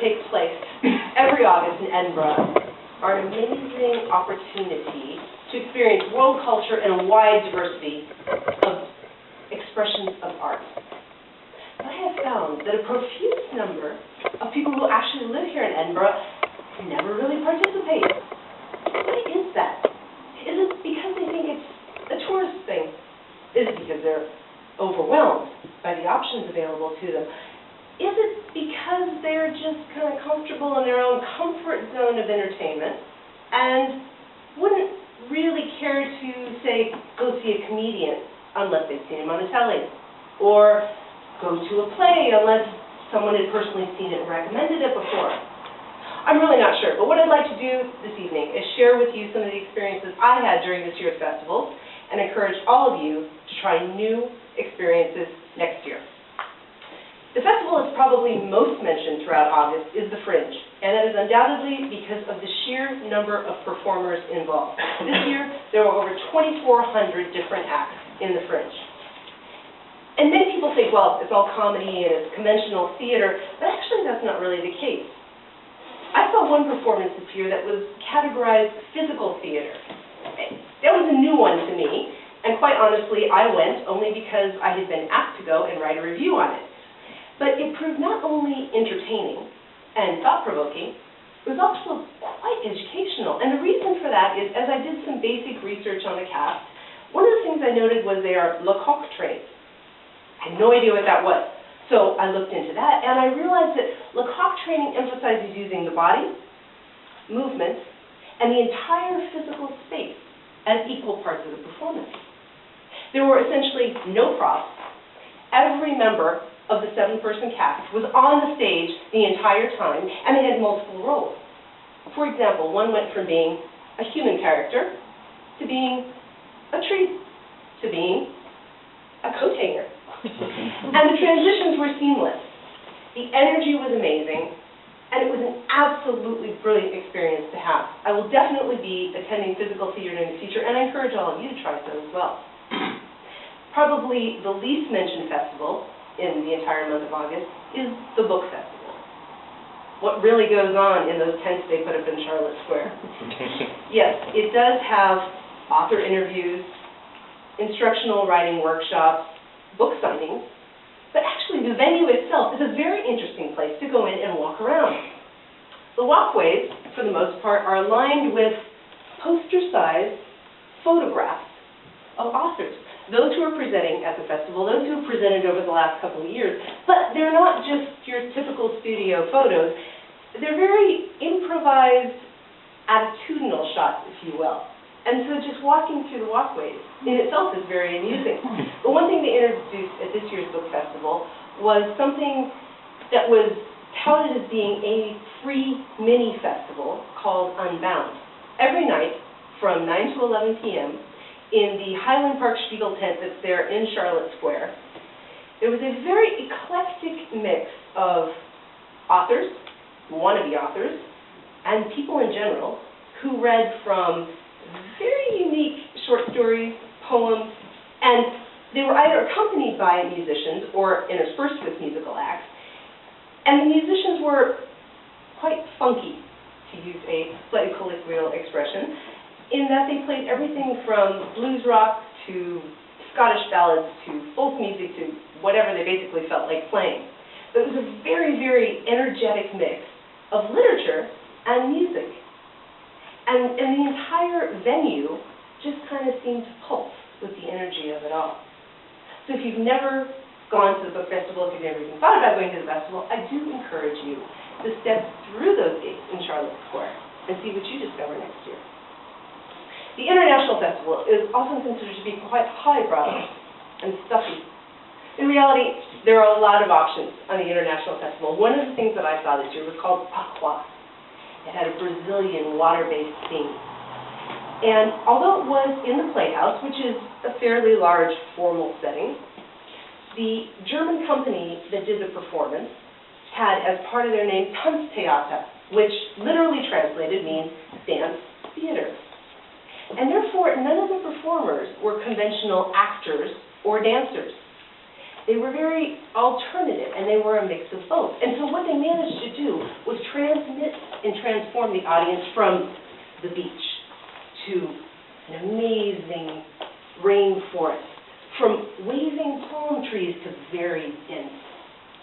takes place every August in Edinburgh are an amazing opportunity to experience world culture and a wide diversity of expressions of art. But I have found that a profuse number of people who actually live here in Edinburgh never really participate. Why is that? Is it because they think it's a tourist thing? Is it because they're overwhelmed by the options available to them? Is it because they're just kind of comfortable in their own comfort zone of entertainment and wouldn't really care to, say, go see a comedian unless they've seen him on the telly, or go to a play unless someone had personally seen it and recommended it before? I'm really not sure, but what I'd like to do this evening is share with you some of the experiences I had during this year's festivals and encourage all of you to try new experiences next year. The festival that's probably most mentioned throughout August is the Fringe, and that is undoubtedly because of the sheer number of performers involved. This year, there were over 2,400 different acts in the Fringe. And many people think, well, it's all comedy and it's conventional theater, but actually that's not really the case. I saw one performance this year that was categorized physical theater. That was a new one to me, and quite honestly, I went only because I had been asked to go and write a review on it. But it proved not only entertaining and thought-provoking, it was also quite educational. And the reason for that is, as I did some basic research on the cast, one of the things I noted was they are Lecoq trained. I had no idea what that was. So I looked into that, and I realized that Lecoq training emphasizes using the body, movement, and the entire physical space as equal parts of the performance. There were essentially no props. Every member of the 7-person cast was on the stage the entire time, and they had multiple roles. For example, one went from being a human character to being a tree to being a coat hanger. And the transitions were seamless. The energy was amazing, and it was an absolutely brilliant experience to have. I will definitely be attending physical theater in the future, and I encourage all of you to try so as well. Probably the least mentioned festival in the entire month of August is the Book Festival. What really goes on in those tents they put up in Charlotte Square? Yes, it does have author interviews, instructional writing workshops, book signings, but actually the venue itself is a very interesting place to go in and walk around. The walkways, for the most part, are lined with poster-sized photographs of authors. Those who are presenting at the festival, those who have presented over the last couple of years, but they're not just your typical studio photos. They're very improvised, attitudinal shots, if you will. And so just walking through the walkways in itself is very amusing. But one thing they introduced at this year's book festival was something that was touted as being a free mini festival called Unbound. Every night from 9 to 11 p.m., in the Highland Park Spiegel tent that's there in Charlotte Square, there was a very eclectic mix of authors, wannabe authors, and people in general who read from very unique short stories, poems, and they were either accompanied by musicians or interspersed with musical acts. And the musicians were quite funky, to use a slightly colloquial expression, in that they played everything from blues rock to Scottish ballads to folk music to whatever they basically felt like playing. But it was a very, very energetic mix of literature and music. And the entire venue just kind of seemed to pulse with the energy of it all. So if you've never gone to the book festival, if you've never even thought about going to the festival, I do encourage you to step through those gates in Charlotte Square and see what you discover next year. The International Festival is often considered to be quite highbrow and stuffy. In reality, there are a lot of options on the International Festival. One of the things that I saw this year was called Aqua. It had a Brazilian water-based theme. And although it was in the Playhouse, which is a fairly large formal setting, the German company that did the performance had as part of their name Tanztheater, which literally translated means dance theater. And therefore, none of the performers were conventional actors or dancers. They were very alternative, and they were a mix of both. And so what they managed to do was transmit and transform the audience from the beach to an amazing rainforest, from waving palm trees to very dense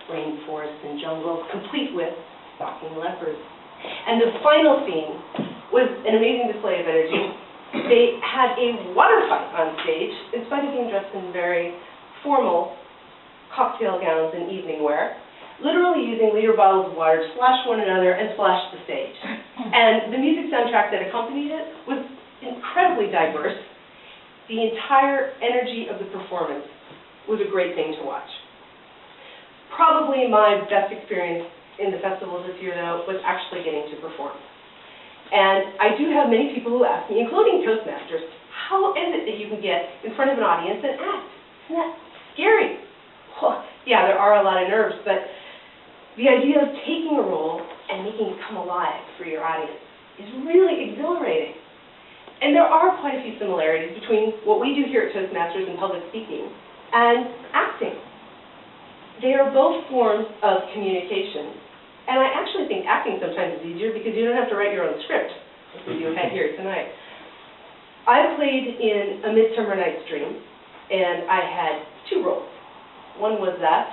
rainforests and jungles, complete with stalking leopards. And the final scene was an amazing display of energy. They had a water fight on stage, in spite of being dressed in very formal cocktail gowns and evening wear, literally using liter bottles of water to splash one another and splash the stage. And the music soundtrack that accompanied it was incredibly diverse. The entire energy of the performance was a great thing to watch. Probably my best experience in the festival this year, though, was actually getting to perform. And I do have many people who ask me, including Toastmasters, how is it that you can get in front of an audience and act? Isn't that scary? Well, yeah, there are a lot of nerves, but the idea of taking a role and making it come alive for your audience is really exhilarating. And there are quite a few similarities between what we do here at Toastmasters in public speaking and acting. They are both forms of communication. And I actually think acting sometimes is easier because you don't have to write your own script, like we do here tonight. I played in A Midsummer Night's Dream, and I had two roles. One was that,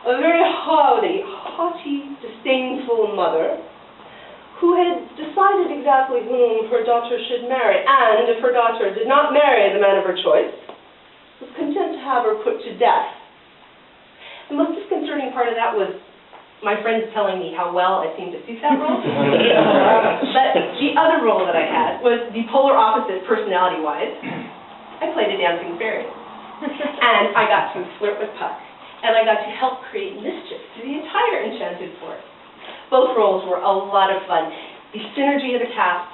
a very haughty, disdainful mother who had decided exactly whom her daughter should marry, and if her daughter did not marry the man of her choice, was content to have her put to death. The most disconcerting part of that was my friends telling me how well I seemed to suit that role. But the other role that I had was the polar opposite personality-wise. I played a dancing fairy. And I got to flirt with Puck, and I got to help create mischief to the entire enchanted forest. Both roles were a lot of fun. The synergy of the cast,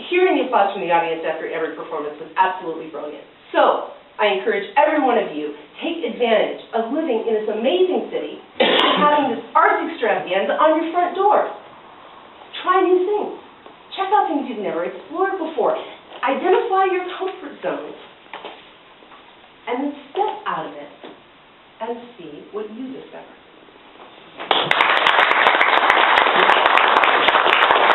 hearing the applause from the audience after every performance was absolutely brilliant. So, I encourage every one of you, take advantage of living in this amazing city and having this arts extravaganza on your front door. Try new things. Check out things you've never explored before. Identify your